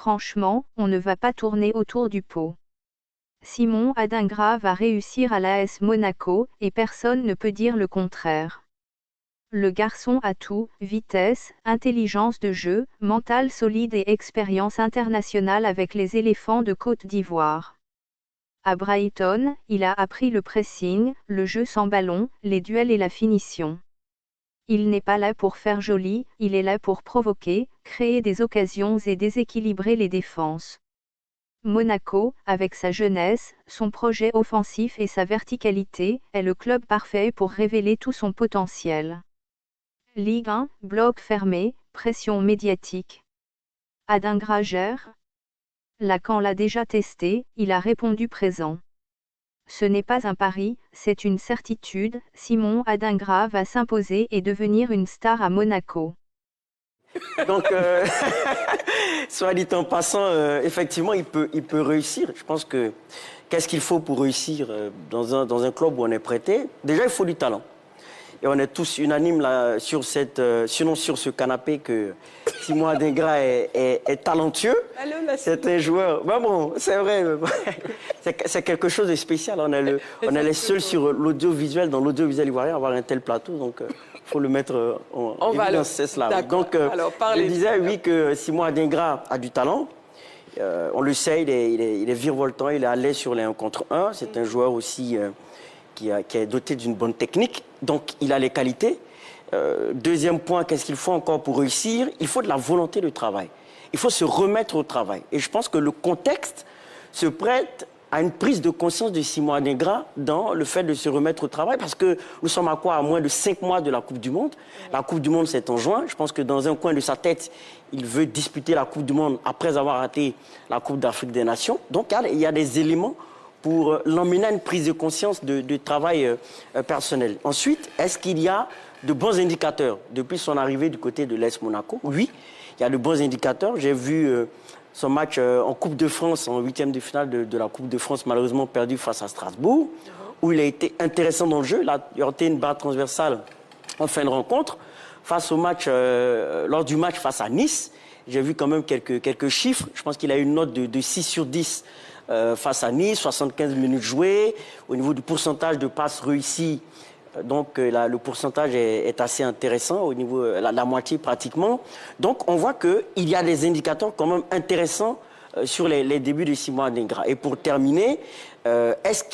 Franchement, on ne va pas tourner autour du pot. Simon Adingra va réussir à l'AS Monaco, et personne ne peut dire le contraire. Le garçon a tout, vitesse, intelligence de jeu, mental solide et expérience internationale avec les éléphants de Côte d'Ivoire. À Brighton, il a appris le pressing, le jeu sans ballon, les duels et la finition. Il n'est pas là pour faire joli, il est là pour provoquer, créer des occasions et déséquilibrer les défenses. Monaco, avec sa jeunesse, son projet offensif et sa verticalité, est le club parfait pour révéler tout son potentiel. Ligue 1, bloc fermé, pression médiatique. Adingra gère. Lacan l'a déjà testé, il a répondu présent. Ce n'est pas un pari, c'est une certitude, Simon Adingra va s'imposer et devenir une star à Monaco. Donc, soit dit en passant, effectivement, il peut réussir. Je pense que qu'est-ce qu'il faut pour réussir dans un club où on est prêté? Déjà, il faut du talent. Et on est tous unanimes là, sur ce canapé que Simon Adingra est talentueux. C'est un joueur. Ben bon, c'est vrai. C'est quelque chose de spécial. On est les seuls sur l'audiovisuel, dans l'audiovisuel ivoirien, à avoir un tel plateau. Donc, il faut le mettre en évidence. C'est cela. Donc, je disais, oui, que Simon Adingra a du talent. On le sait, il est virevoltant, il est à l'aise sur les 1 contre 1. C'est un joueur aussi qui est doté d'une bonne technique. Donc, il a les qualités. Deuxième point, qu'est-ce qu'il faut encore pour réussir? Il faut de la volonté de travail. Il faut se remettre au travail. Et je pense que le contexte se prête à une prise de conscience de Simon Adingra dans le fait de se remettre au travail, parce que nous sommes à quoi? À moins de 5 mois de la Coupe du Monde. La Coupe du Monde, c'est en juin. Je pense que dans un coin de sa tête, il veut disputer la Coupe du Monde après avoir raté la Coupe d'Afrique des Nations. Donc, il y a des éléments pour l'emmener à une prise de conscience de travail personnel. Ensuite, est-ce qu'il y a de bons indicateurs depuis son arrivée du côté de l'AS Monaco? Oui, il y a de bons indicateurs. J'ai vu son match en Coupe de France, en 8e de finale de la Coupe de France, malheureusement perdu face à Strasbourg, où il a été intéressant dans le jeu. Il a heurté une barre transversale en fin de rencontre. Lors du match face à Nice, j'ai vu quand même quelques chiffres. Je pense qu'il a eu une note de 6 sur 10 face à Nice, 75 minutes jouées. Au niveau du pourcentage de passes réussies, donc le pourcentage est assez intéressant, au niveau la moitié pratiquement. Donc on voit qu'il y a des indicateurs quand même intéressants sur les débuts de Simon Adingra. Et pour terminer, est-ce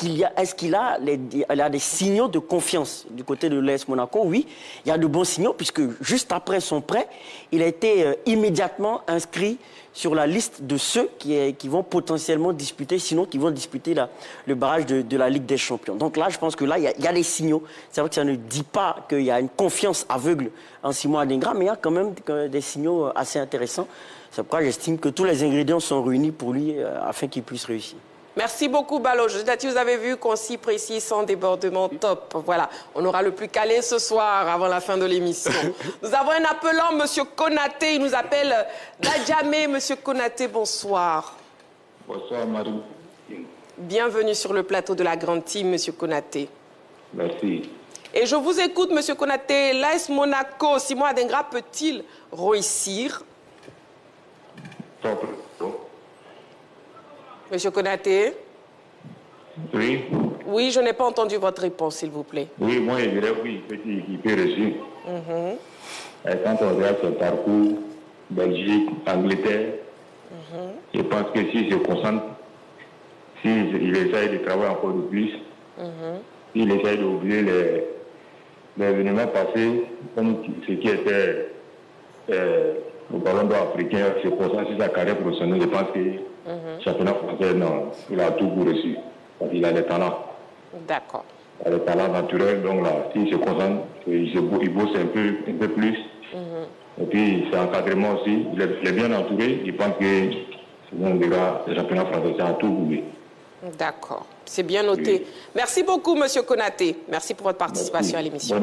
qu'il a des signaux de confiance du côté de l'AS Monaco? Oui, il y a de bons signaux, puisque juste après son prêt, il a été immédiatement inscrit sur la liste de ceux qui vont potentiellement disputer, sinon qui vont disputer le barrage de la Ligue des Champions. Donc là, je pense que là, il y a des signaux. C'est vrai que ça ne dit pas qu'il y a une confiance aveugle en Simon Adingra, mais il y a quand même des signaux assez intéressants. C'est pourquoi j'estime que tous les ingrédients sont réunis pour lui afin qu'il puisse réussir. Merci beaucoup, Balo. Vous avez vu, concis, précis, sans débordement, top. Voilà, on aura le plus calé ce soir avant la fin de l'émission. Nous avons un appelant, Monsieur Konaté. Il nous appelle d'Adjamé. Monsieur Konaté, bonsoir. Bonsoir, Marie. Bienvenue sur le plateau de la Grande Team, Monsieur Konaté. Merci. Et je vous écoute, Monsieur Konaté. L'AS Monaco, Simon Adingra peut-il réussir? Monsieur Konaté? Oui. Oui, je n'ai pas entendu votre réponse, s'il vous plaît. Oui, moi, je dirais oui, il peut réussir. Quand on regarde son parcours, Belgique, Angleterre, je pense que s'il se concentre, s'il essaye de travailler encore de plus, s'il essaye d'oublier les événements passés, comme ce qui était au ballon d'or africain, se concentre sur sa carrière professionnelle, je pense que le championnat français, non, il a tout pour réussir. Parce qu'il a les talents. D'accord. Il a les talents naturels, donc là, s'il se concentre, il bosse un peu plus. Et puis, c'est encadrement aussi. Il est bien entouré. Il pense que le championnat français a tout pour lui. D'accord. C'est bien noté. Oui. Merci beaucoup, Monsieur Konaté. Merci pour votre participation à l'émission.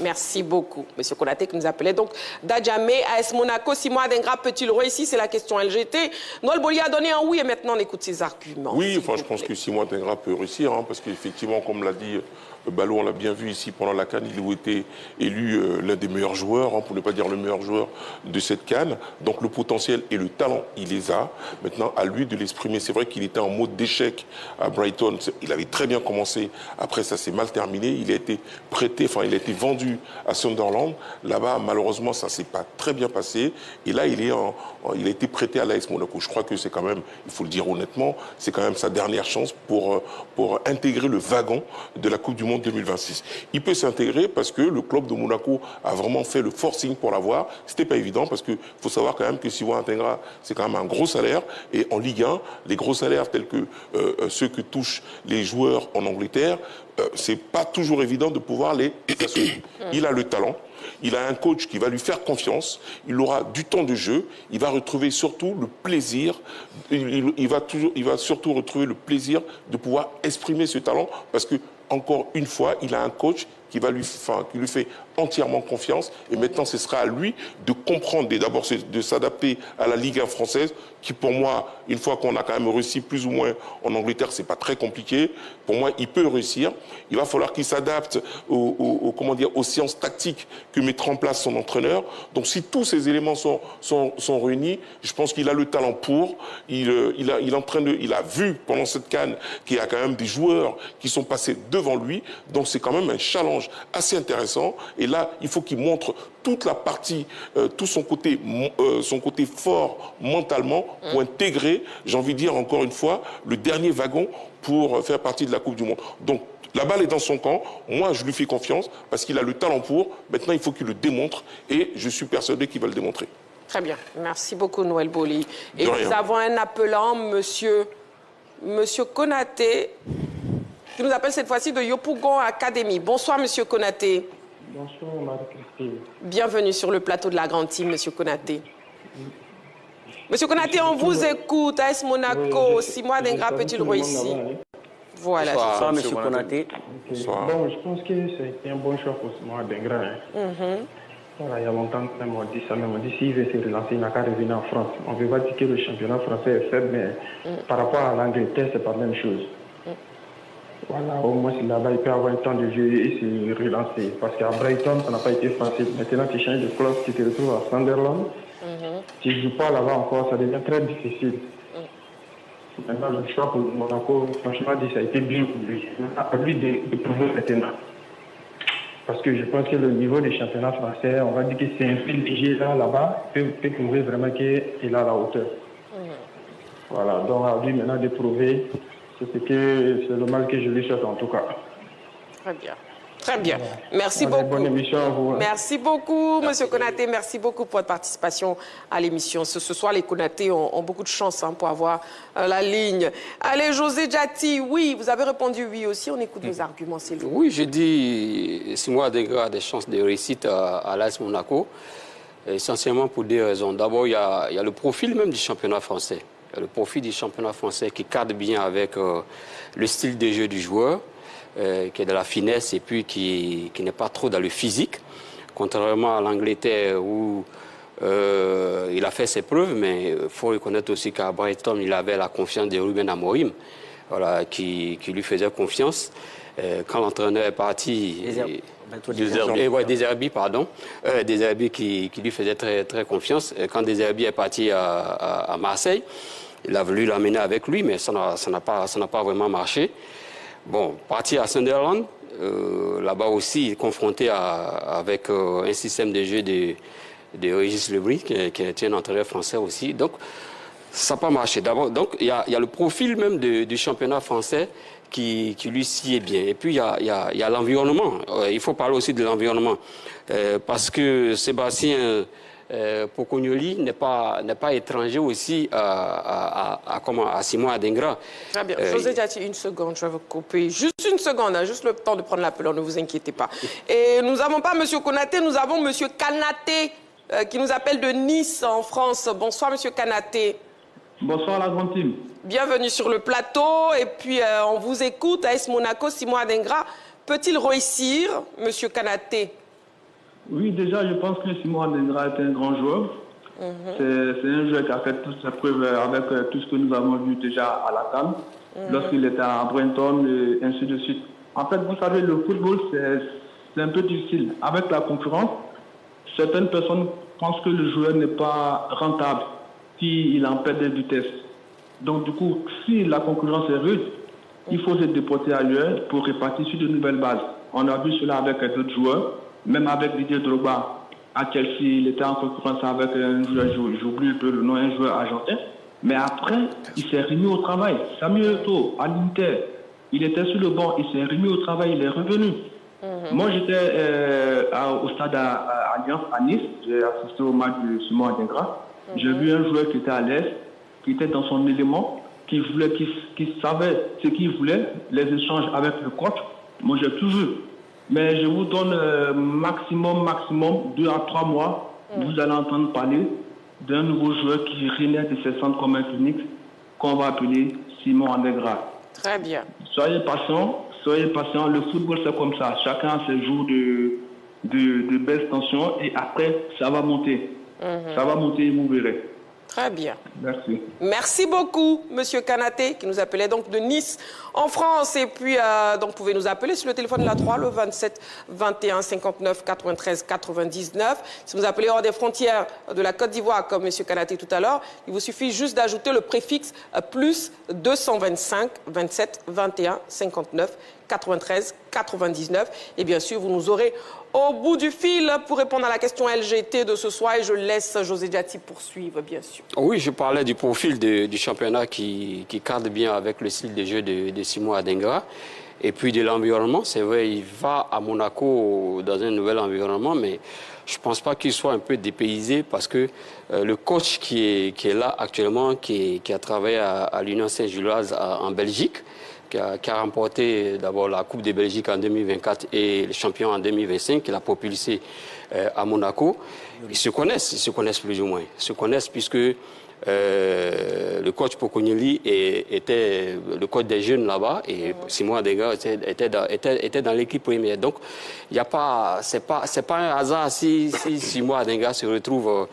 Merci beaucoup, Monsieur Konaté, qui nous appelait donc d'Adjamé, AS Monaco. Simon Adingra peut-il réussir? C'est la question LGT. Noël Boli a donné un oui et maintenant on écoute ses arguments. Oui, enfin, je pense que Simon Adingra peut réussir, hein, parce qu'effectivement, comme l'a dit Ballot, on l'a bien vu ici pendant la CAN, il a été élu l'un des meilleurs joueurs, hein, pour ne pas dire le meilleur joueur de cette CAN. Donc le potentiel et le talent, il les a. Maintenant, à lui de l'exprimer. C'est vrai qu'il était en mode d'échec à Brighton. Il avait très bien commencé. Après, ça s'est mal terminé. Il a été prêté, enfin, il a été vendu à Sunderland. Là-bas, malheureusement, ça ne s'est pas très bien passé. Et là, il a été prêté à l'AS Monaco. Je crois que c'est quand même, il faut le dire honnêtement, c'est quand même sa dernière chance pour intégrer le wagon de la Coupe du Monde 2026. Il peut s'intégrer parce que le club de Monaco a vraiment fait le forcing pour l'avoir. C'était pas évident parce qu'il faut savoir quand même que Simon Adingra, c'est quand même un gros salaire. Et en Ligue 1, les gros salaires tels que ceux que touchent les joueurs en Angleterre, c'est pas toujours évident de pouvoir les assumer. Il a le talent. Il a un coach qui va lui faire confiance, il aura du temps de jeu, il va retrouver surtout le plaisir, il va surtout retrouver le plaisir de pouvoir exprimer ce talent parce que, encore une fois, il a un coach qui lui fait entièrement confiance. Et maintenant, ce sera à lui de comprendre et d'abord de s'adapter à la Ligue 1 française, qui pour moi, une fois qu'on a quand même réussi plus ou moins en Angleterre, c'est pas très compliqué. Pour moi, il peut réussir. Il va falloir qu'il s'adapte aux séances tactiques que mettra en place son entraîneur. Donc, si tous ces éléments sont réunis, je pense qu'il a le talent pour. Il a vu pendant cette CAN qu'il y a quand même des joueurs qui sont passés devant lui. Donc, c'est quand même un challenge assez intéressant. Et là, il faut qu'il montre toute la partie, tout son côté fort mentalement pour intégrer, j'ai envie de dire encore une fois, le dernier wagon pour faire partie de la Coupe du Monde. Donc, la balle est dans son camp. Moi, je lui fais confiance parce qu'il a le talent pour. Maintenant, il faut qu'il le démontre et je suis persuadé qu'il va le démontrer. Très bien. Merci beaucoup, Noël Boli. Et nous avons un appelant, monsieur Konaté, qui nous appelle cette fois-ci de Yopougon Academy. Bonsoir, monsieur Konaté. Bonsoir, Marie-Christine. Bienvenue sur le plateau de la Grande Team, monsieur Konaté. Monsieur Konaté, on vous écoute. AS Monaco, 6 mois d'Ingra peut-il réussir? Voilà. Bonsoir, monsieur Konaté. Bonsoir. Bon, je pense que c'est un bon choix pour Simon Adingra. Voilà, il y a longtemps que on dit ça, même on dit s'il veut se relancer, il n'a qu'à revenir en France. On ne veut pas dire que le championnat français est faible, mais par rapport à l'Angleterre, c'est pas la même chose. Voilà, au moins là-bas, il peut avoir un temps de jeu et se relancer. Parce qu'à Brighton, ça n'a pas été facile. Maintenant, tu changes de club, tu te retrouves à Sunderland. Tu ne joues pas là-bas encore, ça devient très difficile. Maintenant, le choix pour Monaco, franchement, ça a été bien pour lui. À lui de prouver maintenant. Parce que je pense que le niveau des championnats français, on va dire que c'est un peu léger là-bas, peut prouver vraiment qu'il a la hauteur. Voilà, donc à lui maintenant de prouver. C'est le mal que je lui souhaite en tout cas. Très bien. Très bien. Merci beaucoup. Bonne émission à vous. Merci beaucoup, monsieur Konaté. Merci beaucoup pour votre participation à l'émission. Ce soir, les Konaté ont beaucoup de chance pour avoir la ligne. Allez, José Djati, oui, vous avez répondu oui aussi. On écoute vos arguments, s'il vous plaît. Oui, je dis, Simon Adingra a des chances de réussite à l'AS Monaco, essentiellement pour deux raisons. D'abord, il y a le profil même du championnat français. Le profil du championnat français qui cadre bien avec le style de jeu du joueur, qui est de la finesse et puis qui n'est pas trop dans le physique, contrairement à l'Angleterre où il a fait ses preuves, mais il faut reconnaître aussi qu'à Brighton, il avait la confiance de Ruben Amorim, voilà, qui lui faisait confiance. Quand l'entraîneur est parti... Deserbi, pardon. Deserbi qui lui faisait très, très confiance. Quand Deserbi est parti à Marseille, il a voulu l'amener avec lui, mais ça n'a pas vraiment marché. Bon, parti à Sunderland, là-bas aussi, il est confronté avec un système de jeu de Régis Lebris, qui est un entraîneur français aussi. Donc, ça n'a pas marché. D'abord, donc, il y a le profil même du championnat français qui lui sied bien. Et puis, il y a l'environnement. Il faut parler aussi de l'environnement. Parce que Sébastien Pocognoli n'est pas étranger aussi à Simon Adingra. Très bien. José Djati, une seconde, je vais vous couper. Juste une seconde, juste le temps de prendre l'appel, ne vous inquiétez pas. Et nous n'avons pas M. Konaté, nous avons M. Kanaté qui nous appelle de Nice, en France. Bonsoir, M. Kanaté. Bonsoir, la grande team. bienvenue sur le plateau. Et puis, on vous écoute. AS Monaco, Simon Adingra, peut-il réussir, Monsieur Konaté? Oui, déjà, je pense que Simon Adingra est un grand joueur. C'est un joueur qui a fait toutes ses preuves avec tout ce que nous avons vu déjà à la CAN, lorsqu'il était à Brenton et ainsi de suite. En fait, vous savez, le football, c'est un peu difficile. Avec la concurrence, certaines personnes pensent que le joueur n'est pas rentable s'il en perd de vitesse. Donc, du coup, si la concurrence est rude, il faut se déporter ailleurs pour repartir sur de nouvelles bases. On a vu cela avec d'autres joueurs, même avec Didier Drogba. À Chelsea, il était en concurrence avec un joueur, j'oublie un peu le nom, un joueur argentin. Mais après, il s'est remis au travail. Samuel Eto'o, à l'Inter, il était sur le banc, il s'est remis au travail, il est revenu. Moi, j'étais au stade Alliance à Nice, j'ai assisté au match de Simon Adingra. J'ai vu un joueur qui était à l'aise, qui était dans son élément, qui savait ce qu'il voulait, les échanges avec le coach. Moi, j'ai tout vu. Mais je vous donne maximum 2 à 3 mois, vous allez entendre parler d'un nouveau joueur qui renaît de ses centres comme un phénix, qu'on va appeler Simon Adingra. Très bien. Soyez patients, le football c'est comme ça. Chacun a ses jours de baisse tension et après ça va monter. Ça va monter et vous verrez. Très bien. Merci. Merci beaucoup, Monsieur Konaté, qui nous appelait donc de Nice, en France. Et puis, donc, vous pouvez nous appeler sur le téléphone de la 3, le 27 21 59 93 99. Si vous appelez hors des frontières de la Côte d'Ivoire, comme Monsieur Konaté tout à l'heure, il vous suffit juste d'ajouter le préfixe plus 225 27 21 59 93 99. Et bien sûr, vous nous aurez au bout du fil pour répondre à la question LGT de ce soir. Et je laisse José Diati poursuivre, bien sûr. Oui, je parlais du profil du championnat qui cadre bien avec le style de jeu de Simon Adingra. Et puis de l'environnement, c'est vrai, il va à Monaco dans un nouvel environnement, mais je ne pense pas qu'il soit un peu dépaysé parce que le coach qui est là actuellement, qui a travaillé à l'Union Saint-Gilloise en Belgique, qui a remporté d'abord la Coupe de Belgique en 2024 et le champion en 2025, qu'il a propulsé à Monaco. Ils se connaissent plus ou moins. Ils se connaissent puisque le coach Pocognelli était le coach des jeunes là-bas et Simon Adingra était dans l'équipe première. Donc, c'est pas un hasard si Simon Adingra se retrouve,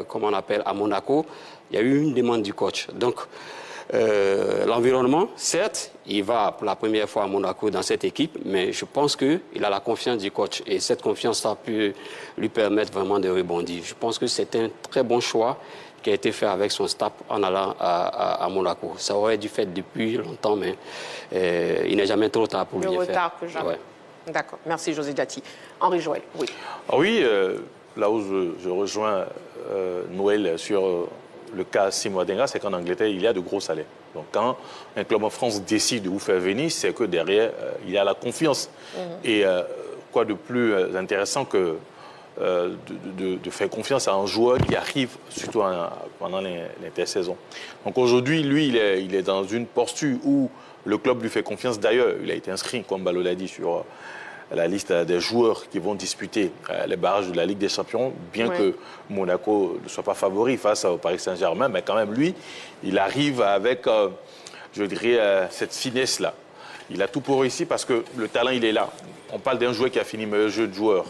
comment on appelle, à Monaco. Il y a eu une demande du coach. Donc, l'environnement, certes, il va pour la première fois à Monaco dans cette équipe, mais je pense qu'il a la confiance du coach et cette confiance a pu lui permettre vraiment de rebondir. Je pense que c'est un très bon choix qui a été fait avec son staff en allant à Monaco. Ça aurait dû faire depuis longtemps, mais il n'est jamais trop tard pour le faire. Le retard que jamais. Ouais. D'accord. Merci, José Diati. Henri Joël, oui. Ah oui, là où je rejoins Noël sur le cas Simon Adingra, c'est qu'en Angleterre, il y a de gros salaires. Donc quand un club en France décide de vous faire venir, c'est que derrière, il y a la confiance. Et quoi de plus intéressant que de faire confiance à un joueur qui arrive, surtout pendant l'intersaison. Donc aujourd'hui, lui, il est dans une posture où le club lui fait confiance. D'ailleurs, il a été inscrit, comme Balo l'a dit, sur la liste des joueurs qui vont disputer les barrages de la Ligue des Champions, bien que Monaco ne soit pas favori face au Paris Saint-Germain, mais quand même, lui, il arrive avec, je dirais, cette finesse-là. Il a tout pour réussir parce que le talent, il est là. On parle d'un joueur qui a fini meilleur jeu de joueur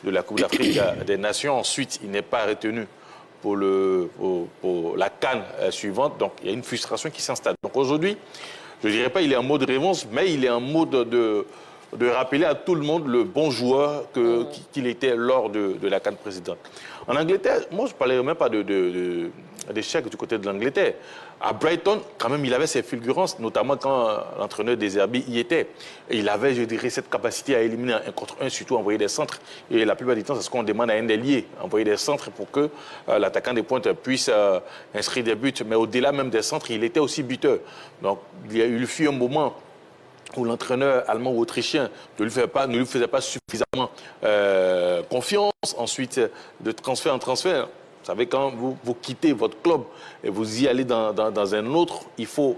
de la Coupe d'Afrique des Nations. Ensuite, il n'est pas retenu pour la CAN suivante. Donc, il y a une frustration qui s'installe. Donc aujourd'hui, je ne dirais pas qu'il est en mode revanche, mais il est en mode de rappeler à tout le monde le bon joueur qu'il était lors de la CAN précédente. En Angleterre, moi, je ne parlais même pas d'échec du côté de l'Angleterre. À Brighton, quand même, il avait ses fulgurances, notamment quand l'entraîneur des Zerbi y était. Et il avait, je dirais, cette capacité à éliminer un contre un, surtout envoyer des centres. Et la plupart du temps, c'est ce qu'on demande à un ailier, envoyer des centres pour que l'attaquant des pointes puisse inscrire des buts. Mais au-delà même des centres, il était aussi buteur. Donc, il fut un moment où l'entraîneur allemand ou autrichien ne lui faisait pas suffisamment confiance. Ensuite, de transfert en transfert, vous savez, quand vous quittez votre club et vous y allez dans un autre, il faut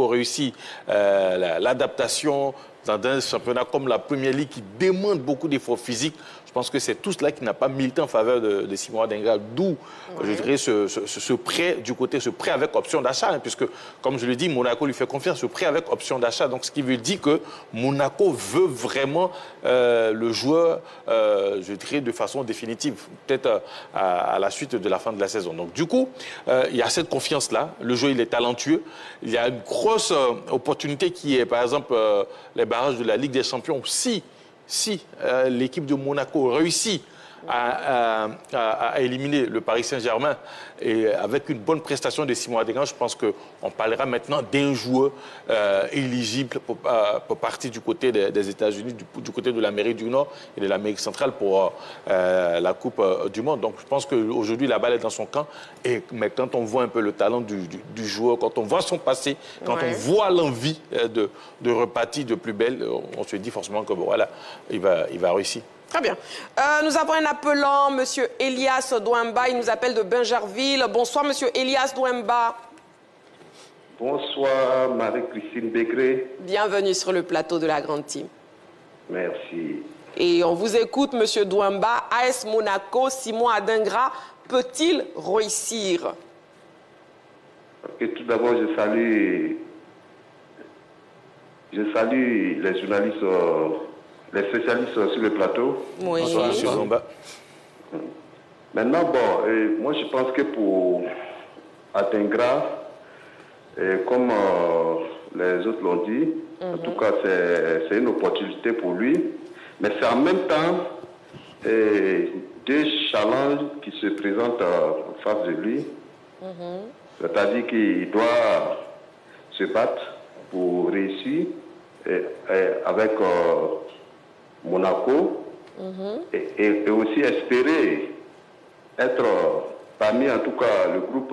réussir l'adaptation, dans un championnat comme la Premier League qui demande beaucoup d'efforts physiques. Je pense que c'est tout cela qui n'a pas milité en faveur de Simon Adingra, d'où, je dirais, ce prêt du côté, ce prêt avec option d'achat, hein, puisque, comme je le dis, Monaco lui fait confiance, ce prêt avec option d'achat. Donc, ce qui veut dire que Monaco veut vraiment le joueur, je dirais, de façon définitive, peut-être à la suite de la fin de la saison. Donc, du coup, il y a cette confiance-là. Le jeu, il est talentueux. Il y a une grosse opportunité qui est, par exemple, les barrages de la Ligue des Champions. Si l'équipe de Monaco réussit à éliminer le Paris Saint-Germain et avec une bonne prestation de Simon Adingra, je pense qu'on parlera maintenant d'un joueur éligible pour partir du côté des États-Unis, du côté de l'Amérique du Nord et de l'Amérique centrale pour la Coupe du Monde. Donc je pense qu'aujourd'hui la balle est dans son camp. Mais quand on voit un peu le talent du joueur, quand on voit son passé, quand on voit l'envie de repartir de plus belle, on se dit forcément que bon, voilà, il va réussir. Très bien. Nous avons un appelant, M. Elias Douemba. Il nous appelle de Bingerville. Bonsoir, M. Elias Douemba. Bonsoir, Marie-Christine Bégré. Bienvenue sur le plateau de la Grande Team. Merci. Et on vous écoute, M. Douemba. AS Monaco, Simon Adingra, peut-il réussir? Okay, tout d'abord, je salue les journalistes, les spécialistes sur le plateau. Oui. Bonsoir, M. Douemba. Maintenant, bon, moi je pense que pour Adingra, comme les autres l'ont dit, en tout cas c'est une opportunité pour lui, mais c'est en même temps deux challenges qui se présentent en face de lui. C'est-à-dire qu'il doit se battre pour réussir avec Monaco et aussi espérer être parmi en tout cas le groupe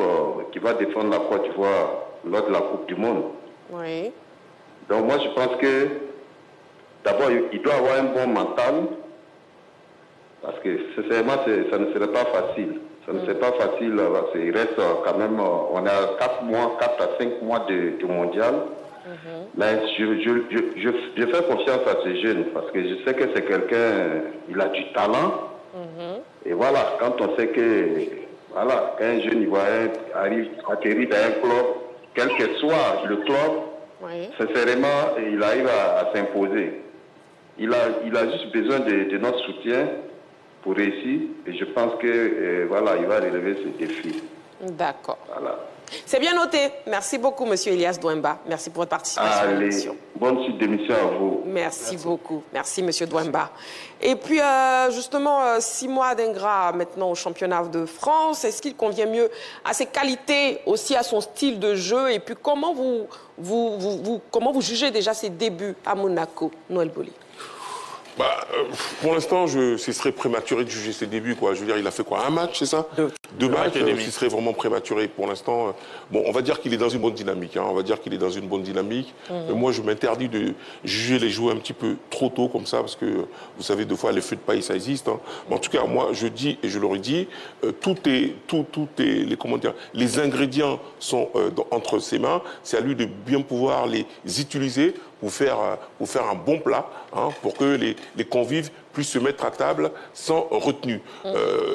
qui va défendre la Côte d'Ivoire lors de la Coupe du Monde. Oui. Donc moi je pense que d'abord il doit avoir un bon mental parce que sincèrement ça ne serait pas facile. Ça ne serait pas facile parce qu'il reste quand même, on est à 4 à 5 mois du mondial. Mais je fais confiance à ces jeunes parce que je sais que c'est quelqu'un, il a du talent. Et voilà, quand on sait que voilà, un jeune Ivoirien arrive à atterrir dans un club, quel que soit le club, sincèrement, il arrive à s'imposer. Il a juste besoin de notre soutien pour réussir. Et je pense que voilà, il va relever ce défi. D'accord. Voilà. C'est bien noté. Merci beaucoup, Monsieur Elias Douemba. Merci pour votre participation à l'émission. Bonne suite d'émission à vous. Merci beaucoup. Merci, Monsieur Douemba. Et puis, justement, 6 mois Adingra maintenant au championnat de France. Est-ce qu'il convient mieux à ses qualités, aussi à son style de jeu? Et puis, comment vous jugez déjà ses débuts à Monaco, Noël Bolly? Pour l'instant, ce serait prématuré de juger ses débuts, quoi. Je veux dire, il a fait quoi? Un match, c'est ça? Deux matchs, ce serait vraiment prématuré. Pour l'instant, bon, on va dire qu'il est dans une bonne dynamique. Hein. On va dire qu'il est dans une bonne dynamique. Moi, je m'interdis de juger les joueurs un petit peu trop tôt comme ça, parce que, vous savez, des fois, les feux de paille, ça existe. Hein. Mais en tout cas, moi, je dis, et je le redis, les ingrédients sont entre ses mains. C'est à lui de bien pouvoir les utiliser pour faire un bon plat, hein, pour que les convives puissent se mettre à table sans retenue.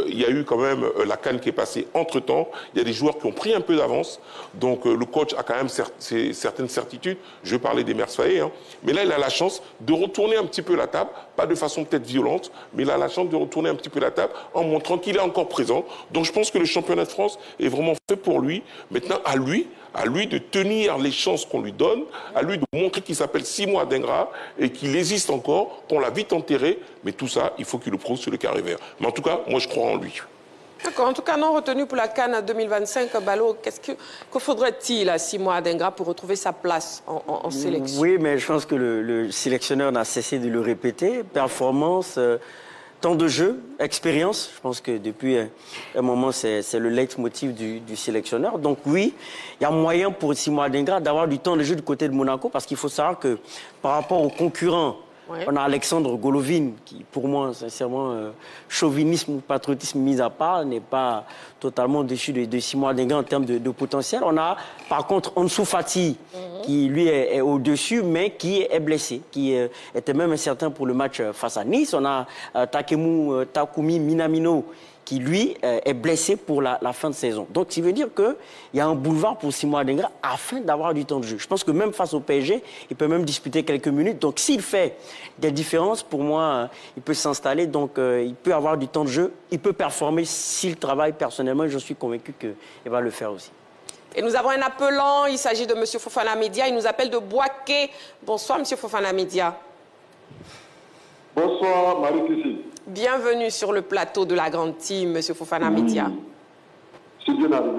Il y a eu quand même la CAN qui est passée entre-temps. Il y a des joueurs qui ont pris un peu d'avance. Donc le coach a quand même certaines certitudes. Je parlais des Mercedes, hein. Mais là, il a la chance de retourner un petit peu la table, pas de façon peut-être violente, mais il a la chance de retourner un petit peu la table en montrant qu'il est encore présent. Donc je pense que le championnat de France est vraiment fait pour lui. Maintenant, à lui de tenir les chances qu'on lui donne, à lui de montrer qu'il s'appelle Simon Adingra et qu'il existe encore, qu'on l'a vite enterré. Mais tout ça, il faut qu'il le prouve sur le carré vert. Mais en tout cas, moi, je crois en lui. D'accord. En tout cas, non retenu pour la CAN 2025, Balo, que faudrait-il à Simon Adingra pour retrouver sa place en sélection? Oui, mais je pense que le sélectionneur n'a cessé de le répéter. Performance, temps de jeu, expérience. Je pense que depuis un moment, c'est le leitmotiv du sélectionneur. Donc oui, il y a moyen pour Simon Adingra d'avoir du temps de jeu du côté de Monaco parce qu'il faut savoir que par rapport aux concurrents Ouais. On a Alexandre Golovin, qui pour moi, sincèrement, chauvinisme ou patriotisme mis à part, n'est pas totalement au-dessus de Simon Adingra en termes de potentiel. On a par contre Ansu Fati, qui lui est au-dessus, mais qui est blessé, qui était même incertain pour le match face à Nice. On a Takumi Minamino, qui lui est blessé pour la fin de saison. Donc, ça veut dire qu'il y a un boulevard pour Simon Adingra afin d'avoir du temps de jeu. Je pense que même face au PSG, il peut même disputer quelques minutes. Donc, s'il fait des différences, pour moi, il peut s'installer. Donc, il peut avoir du temps de jeu. Il peut performer s'il travaille personnellement. Et je suis convaincu qu'il va le faire aussi. Et nous avons un appelant. Il s'agit de M. Fofana Média. Il nous appelle de Boaké. Bonsoir, M. Fofana Média. Bonsoir, Marie-Christine. Bienvenue sur le plateau de la grande team, M. Fofana Média. C'est bien arrivé.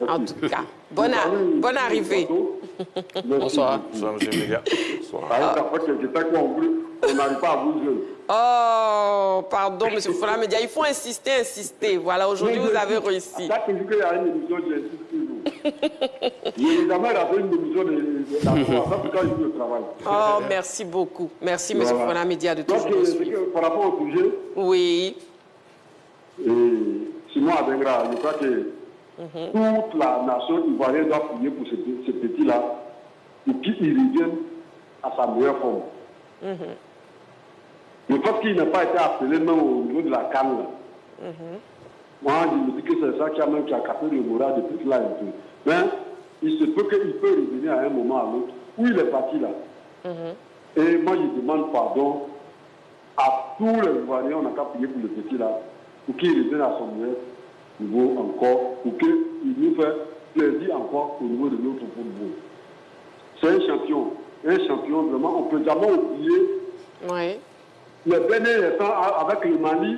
En tout cas, bonne arrivée. Bonsoir, bonsoir, M. Média. On n'arrive pas à bouger. Oh, pardon, M. Fofana Média. Il faut insister. Voilà, aujourd'hui, vous avez réussi. Chaque fois qu'il y a une émission, j'insiste toujours. Je n'ai jamais raté une émission de la France, quand il le travail. Oh, merci beaucoup. Merci, M. Fofana Média, de toujours nous suivre. Par rapport au sujet, oui. Simon Adingra, je crois que toute la nation ivoirienne doit prier pour ce petit-là, pour qu'il revienne à sa meilleure forme. Je pense qu'il n'a pas été appelé même au niveau de la canne. Moi, je me dis que c'est ça qui a capté le moral de petit là un peu. Mais il se peut qu'il peut revenir à un moment à l'autre où il est parti là. Et moi, je demande pardon à tous les Ivoiriens, on n'a qu'à prier pour le petit là, pour qu'il revienne à son meilleur niveau encore, pour qu'il nous fasse plaisir encore au niveau de notre football. C'est un champion vraiment, on ne peut jamais oublier. Oui. Le Bénin étant avec le Mali,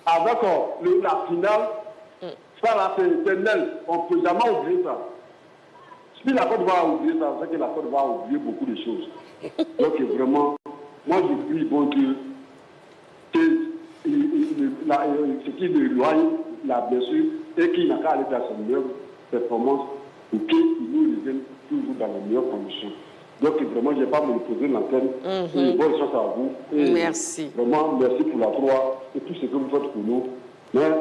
avec la finale, ça là c'est éternel, on ne peut jamais oublier ça. Si la Côte d'Ivoire a oublié ça, c'est que la Côte d'Ivoire a oublié beaucoup de choses. Donc vraiment, moi je prie bon Dieu que ce qui l'éloigne la blessure et qu'il n'a qu'à aller dans son meilleure performance pour qu'il nous revienne toujours dans les meilleures conditions. Donc vraiment, je n'ai pas me poser l'antenne. Bonne chance à vous. Et merci. Vraiment, merci pour la croix et tout ce que vous faites pour nous. Mais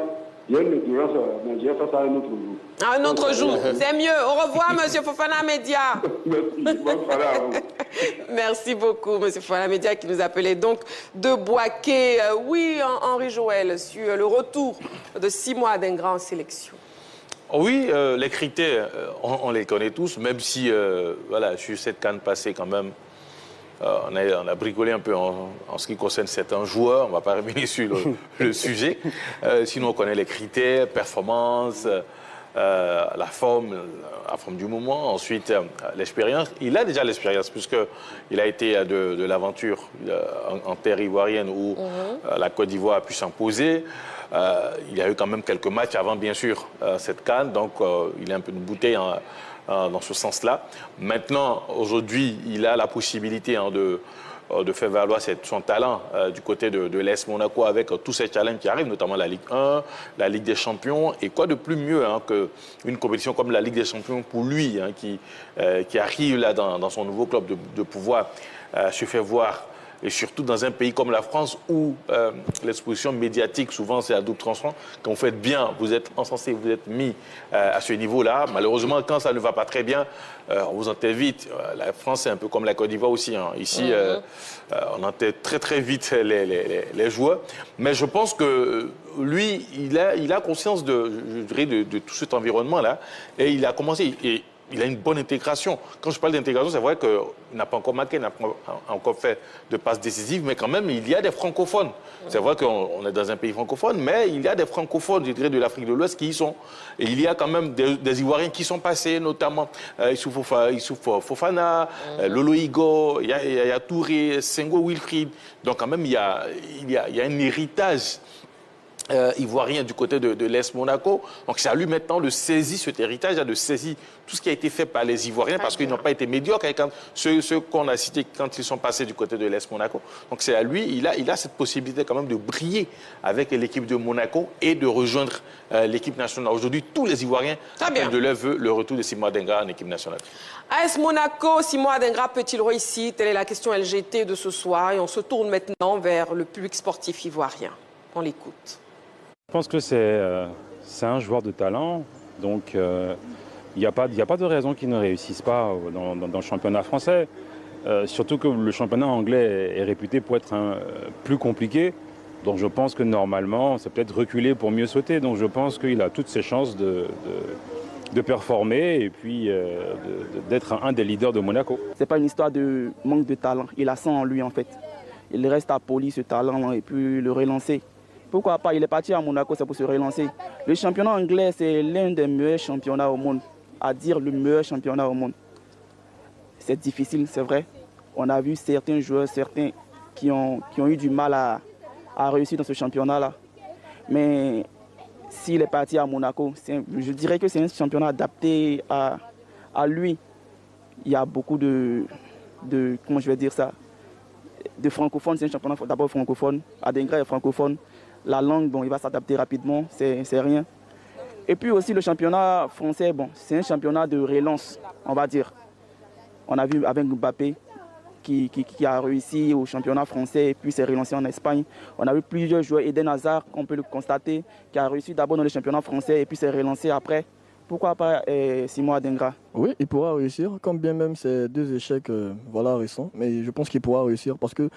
il y a une endurance, mais je vais faire ça un autre jour. Un autre jour, c'est mieux. Au revoir, M. Fofana Média. Merci. Bonne soirée à vous. Merci beaucoup, M. Fofana Média, qui nous appelait donc de Boaké. Oui, Henri Joël, sur le retour de Simon Adingra en sélection. Oui, les critères, on les connaît tous, même si, voilà, sur cette CAN passée quand même, on a bricolé un peu en ce qui concerne certains joueurs, on ne va pas revenir sur le sujet. Sinon, on connaît les critères, performance, la forme du moment, ensuite l'expérience. Il a déjà l'expérience, puisqu'il a été de l'aventure en terre ivoirienne où la Côte d'Ivoire a pu s'imposer. Il y a eu quand même quelques matchs avant, bien sûr, cette CAN, donc il a un peu de bouteille dans ce sens-là. Maintenant, aujourd'hui, il a la possibilité de faire valoir son talent du côté de l'AS Monaco avec tous ces challenges qui arrivent, notamment la Ligue 1, la Ligue des Champions. Et quoi de plus mieux qu'une compétition comme la Ligue des Champions pour lui, qui arrive là dans son nouveau club, de pouvoir se faire voir. Et surtout dans un pays comme la France où l'exposition médiatique, souvent, c'est à double tranchant. Quand vous faites bien, vous êtes encensé, vous êtes mis à ce niveau-là. Malheureusement, quand ça ne va pas très bien, on vous enterre vite. La France, c'est un peu comme la Côte d'Ivoire aussi. Ici, on enterre très, très vite les joueurs. Mais je pense que lui, il a conscience de tout cet environnement-là. Et il a commencé... Il a une bonne intégration. Quand je parle d'intégration, c'est vrai qu'il n'a pas encore marqué, il n'a pas encore fait de passes décisives, mais quand même, il y a des francophones. C'est vrai qu'on est dans un pays francophone, mais il y a des francophones, je dirais, de l'Afrique de l'Ouest qui y sont. Et il y a quand même des Ivoiriens qui sont passés, notamment Issouf Fofana, Lolo Igo, Yaya Touré, Senghor Wilfried. Donc quand même, il y a un héritage ivoirien du côté de l'Est Monaco. Donc c'est à lui maintenant de saisir cet héritage, de saisir tout ce qui a été fait par les Ivoiriens parce qu'ils n'ont pas été médiocres quand ceux qu'on a cités quand ils sont passés du côté de l'Est Monaco. Donc c'est à lui, il a cette possibilité quand même de briller avec l'équipe de Monaco et de rejoindre l'équipe nationale. Aujourd'hui, tous les Ivoiriens appellent de leur vœu le retour de Simon Adingra en équipe nationale. AS Monaco, Simon Adingra peut-il réussir? Telle est la question LGT de ce soir et on se tourne maintenant vers le public sportif ivoirien. On l'écoute. Je pense que c'est un joueur de talent, donc il n'y a pas de raison qu'il ne réussisse pas dans le championnat français. Surtout que le championnat anglais est réputé pour être plus compliqué. Donc je pense que normalement, c'est peut-être reculer pour mieux sauter. Donc je pense qu'il a toutes ses chances de performer et puis d'être un des leaders de Monaco. Ce n'est pas une histoire de manque de talent. Il a ça en lui en fait. Il reste à polir ce talent et puis le relancer. Pourquoi pas? Il est parti à Monaco, c'est pour se relancer. Le championnat anglais, c'est l'un des meilleurs championnats au monde. À dire le meilleur championnat au monde. C'est difficile, c'est vrai. On a vu certains joueurs, qui ont eu du mal à réussir dans ce championnat-là. Mais s'il est parti à Monaco, je dirais que c'est un championnat adapté à lui. Il y a beaucoup comment je vais dire ça, de francophones. C'est un championnat d'abord francophone. Adingra est francophone. La langue, bon, il va s'adapter rapidement, c'est rien. Et puis aussi le championnat français, bon, c'est un championnat de relance, on va dire. On a vu avec Mbappé qui a réussi au championnat français et puis s'est relancé en Espagne. On a vu plusieurs joueurs, Eden Hazard, qu'on peut le constater, qui a réussi d'abord dans le championnat français et puis s'est relancé après. Pourquoi pas Simon Adingra? Oui, il pourra réussir, quand bien même c'est deux échecs récents. Mais je pense qu'il pourra réussir parce que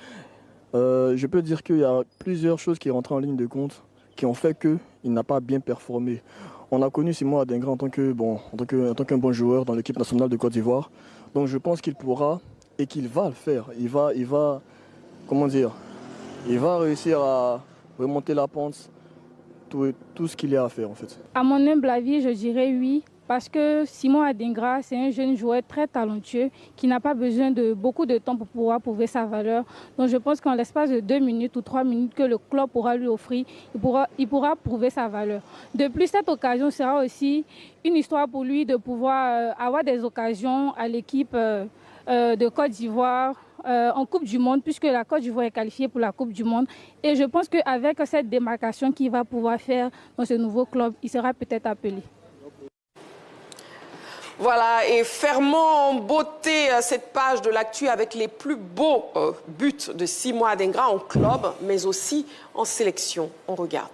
je peux dire qu'il y a plusieurs choses qui rentrent en ligne de compte qui ont fait qu'il n'a pas bien performé. On a connu Simon Adingra en tant qu'un bon joueur dans l'équipe nationale de Côte d'Ivoire. Donc je pense qu'il pourra et qu'il va le faire. Il va réussir à remonter la pente, tout ce qu'il y a à faire en fait. À mon humble avis, je dirais oui. Parce que Simon Adingra, c'est un jeune joueur très talentueux qui n'a pas besoin de beaucoup de temps pour pouvoir prouver sa valeur. Donc je pense qu'en l'espace de 2 minutes ou 3 minutes que le club pourra lui offrir, il pourra prouver sa valeur. De plus, cette occasion sera aussi une histoire pour lui de pouvoir avoir des occasions à l'équipe de Côte d'Ivoire en Coupe du Monde, puisque la Côte d'Ivoire est qualifiée pour la Coupe du Monde. Et je pense qu'avec cette démarcation qu'il va pouvoir faire dans ce nouveau club, il sera peut-être appelé. Voilà, et fermons en beauté cette page de l'actu avec les plus beaux buts de Simon Adingra en club, mais aussi en sélection. On regarde.